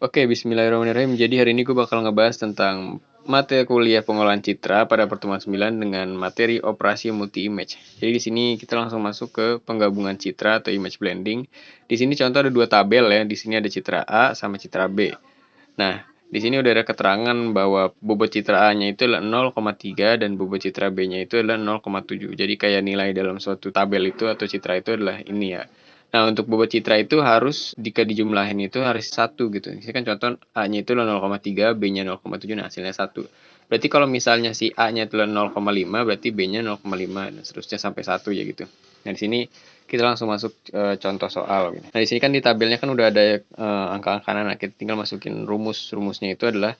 Oke, bismillahirrahmanirrahim. Jadi hari ini gue bakal ngebahas tentang materi kuliah pengolahan citra pada pertemuan 9 dengan materi operasi multi-image. Jadi di sini kita langsung masuk ke penggabungan citra atau image blending. Di sini contoh ada dua tabel ya. Di sini ada citra A sama citra B. Nah, di sini udah ada keterangan bahwa bobot citra A-nya itu adalah 0,3 dan bobot citra B-nya itu adalah 0,7. Jadi kayak nilai dalam suatu tabel itu atau citra itu adalah ini ya. Nah, untuk bobot citra itu harus jika dijumlahin itu harus 1 gitu. Ini kan contoh A-nya itu 0,3, B-nya 0,7, nah hasilnya 1. Berarti kalau misalnya si A-nya itu 0,5, berarti B-nya 0,5 dan seterusnya sampai 1 ya gitu. Nah, di sini kita langsung masuk contoh soal. Nah, di sini kan di tabelnya kan udah ada angka-angka. Nah, kita tinggal masukin rumus. Rumusnya itu adalah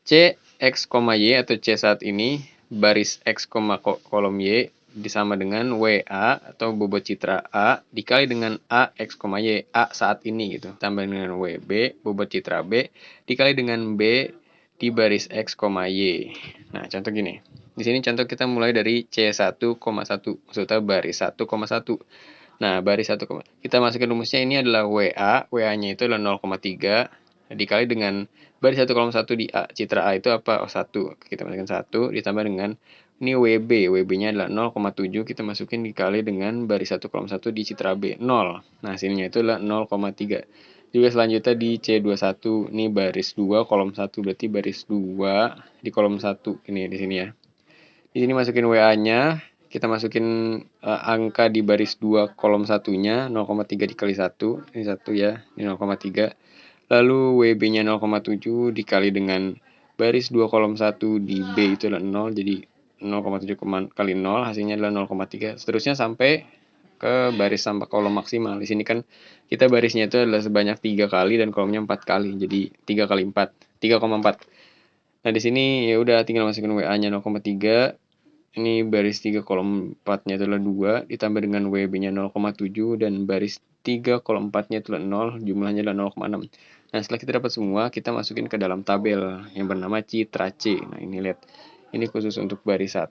C X, Y atau C saat ini baris X, kolom Y disama dengan WA atau bobot citra A dikali dengan A X, Y, A saat ini gitu. Tambah dengan WB, bobot citra B dikali dengan B di baris X, Y. Nah, contoh gini. Di sini contoh kita mulai dari C1,1, maksudnya baris 1,1. Nah, baris 1, kita masukin rumusnya ini adalah WA, WA-nya itu adalah 0,3 dikali dengan baris 1,1 di A. Citra A itu apa? Oh, 1. Kita masukkan 1 ditambah dengan ini WB. WB-nya adalah 0,7. Kita masukin dikali dengan baris 1,1 di citra B. 0. Nah, hasilnya itu adalah 0,3. Juga selanjutnya di C21. Ini baris 2, kolom 1. Berarti baris 2 di kolom 1. Ini di sini ya. Di sini masukin WA-nya. Kita masukin angka di baris 2 kolom satunya 0,3 dikali 1. Ini 1 ya. Ini 0,3. Lalu WB-nya 0,7 dikali dengan baris 2 kolom 1 di B itu adalah 0, jadi 0,7 kali 0 hasilnya adalah 0,3. Seterusnya sampai ke baris sampai kolom maksimal. Di sini kan kita barisnya itu adalah sebanyak 3 kali dan kolomnya 4 kali. Jadi 3 kali 4, 3,4. Nah, di sini ya udah tinggal masukin WA-nya 0,3. Ini baris 3 kolom 4-nya adalah 2 ditambah dengan WB-nya 0,7 dan baris 3 kolom 4-nya adalah 0, jumlahnya adalah 0,6. Nah, setelah kita dapat semua, kita masukin ke dalam tabel yang bernama citra C. Nah, ini lihat. Ini khusus untuk baris 1.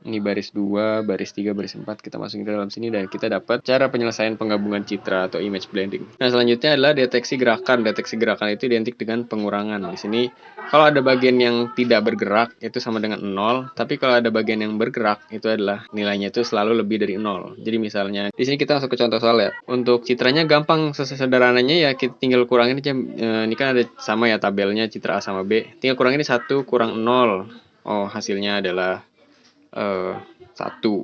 Ini baris 2, baris 3, baris 4 kita masukin ke dalam sini dan kita dapat cara penyelesaian penggabungan citra atau image blending. Nah, selanjutnya adalah deteksi gerakan. Deteksi gerakan itu identik dengan pengurangan. Di sini kalau ada bagian yang tidak bergerak itu sama dengan 0, tapi kalau ada bagian yang bergerak itu adalah nilainya itu selalu lebih dari 0. Jadi misalnya di sini kita masuk ke contoh soal ya. Untuk citranya gampang, sesederhananya ya kita tinggal kurangin aja. Ini kan ada sama ya tabelnya citra A sama B. Tinggal kurangin 1 kurang 0. Oh, hasilnya adalah 1.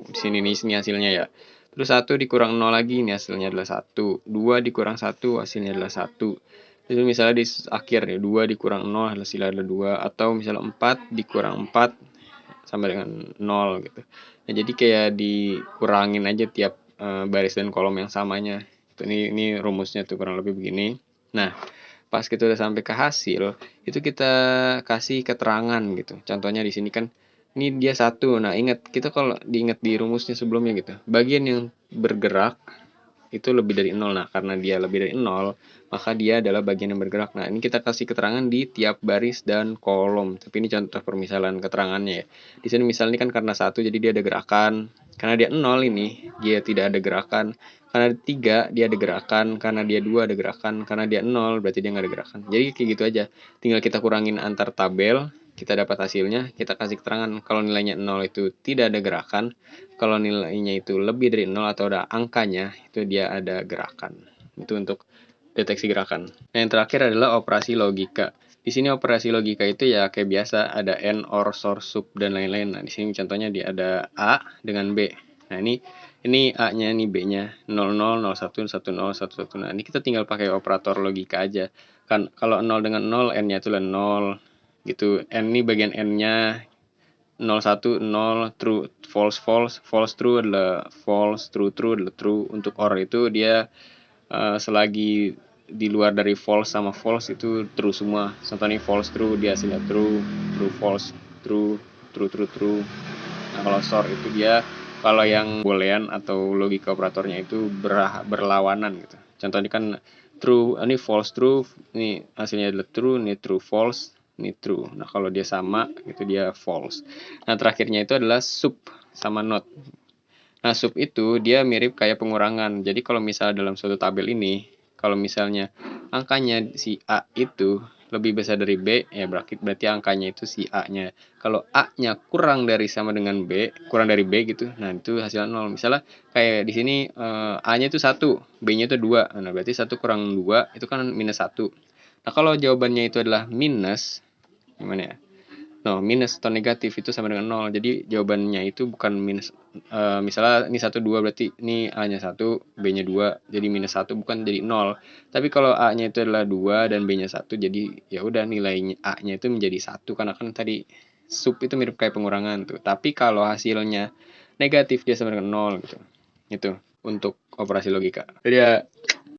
Di sini nih ini hasilnya ya. Terus 1 dikurang 0 lagi, ini hasilnya adalah 1. 2 dikurang 1, hasilnya adalah 1. Terus misalnya di akhir nih, 2 dikurang 0, hasilnya adalah 2. Atau misalnya 4 dikurang 4, sama dengan 0 gitu. Nah, jadi kayak dikurangin aja tiap baris dan kolom yang samanya. Ini rumusnya tuh kurang lebih begini. Nah, pas kita udah sampai ke hasil, itu kita kasih keterangan gitu. Contohnya di sini kan ini dia 1. Nah, ingat kita kalau diingat di rumusnya sebelumnya gitu. Bagian yang bergerak itu lebih dari 0. Nah, karena dia lebih dari 0, maka dia adalah bagian yang bergerak. Nah, ini kita kasih keterangan di tiap baris dan kolom. Tapi ini contoh permisalan keterangannya ya. Di sini misalnya kan karena 1 jadi dia ada gerakan. Karena dia 0 ini, dia tidak ada gerakan. Karena 3 dia ada gerakan. Karena dia 2 ada gerakan. Karena dia 0 berarti dia nggak ada gerakan. Jadi kayak gitu aja. Tinggal kita kurangin antar tabel, kita dapat hasilnya, kita kasih keterangan kalau nilainya 0 itu tidak ada gerakan, kalau nilainya itu lebih dari 0 atau ada angkanya, itu dia ada gerakan. Itu untuk deteksi gerakan. Nah, yang terakhir adalah operasi logika. Di sini operasi logika itu ya kayak biasa, ada AND, OR, SOR, SUB, dan lain-lain. Nah, di sini contohnya dia ada A dengan B. Nah, ini A-nya, ini B-nya, 00, 01, 10, 11. Nah, ini kita tinggal pakai operator logika aja. Kan kalau 0 dengan 0, N-nya itu adalah 0. Gitu. N ini bagian N-nya 01, 0, true, false, false, false, true adalah false, true, true adalah true. Untuk OR itu dia selagi di luar dari false sama false itu true semua. Contohnya false true dia hasilnya true, true false, true, true true true. Nah, kalau SOR itu dia kalau yang boolean atau logika operatornya itu berlawanan gitu. Contohnya kan true, ini false true, ini hasilnya adalah true, ini true false, ini true. Nah, kalau dia sama itu dia false. Nah, terakhirnya itu adalah sub sama not. Nah, sub itu dia mirip kayak pengurangan. Jadi kalau misalnya dalam suatu tabel ini, kalau misalnya angkanya si A itu lebih besar dari B, ya berarti angkanya itu si A-nya. Kalau A-nya kurang dari sama dengan B, kurang dari B gitu, nah itu hasilnya 0. Misalnya kayak di sini A-nya itu 1, B-nya itu 2. Nah, berarti 1 kurang 2 itu kan minus 1. Nah, kalau jawabannya itu adalah minus, gimana ya? No, minus atau negatif itu sama dengan 0. Jadi jawabannya itu bukan minus, misalnya ini 1, 2 berarti ini A-nya 1, B-nya 2, jadi minus 1 bukan jadi 0. Tapi kalau A-nya itu adalah 2 dan B-nya 1, jadi ya udah nilainya A-nya itu menjadi 1 karena kan tadi sub itu mirip kayak pengurangan tuh. Tapi kalau hasilnya negatif dia sama dengan 0 gitu. Itu untuk operasi logika. Jadi ya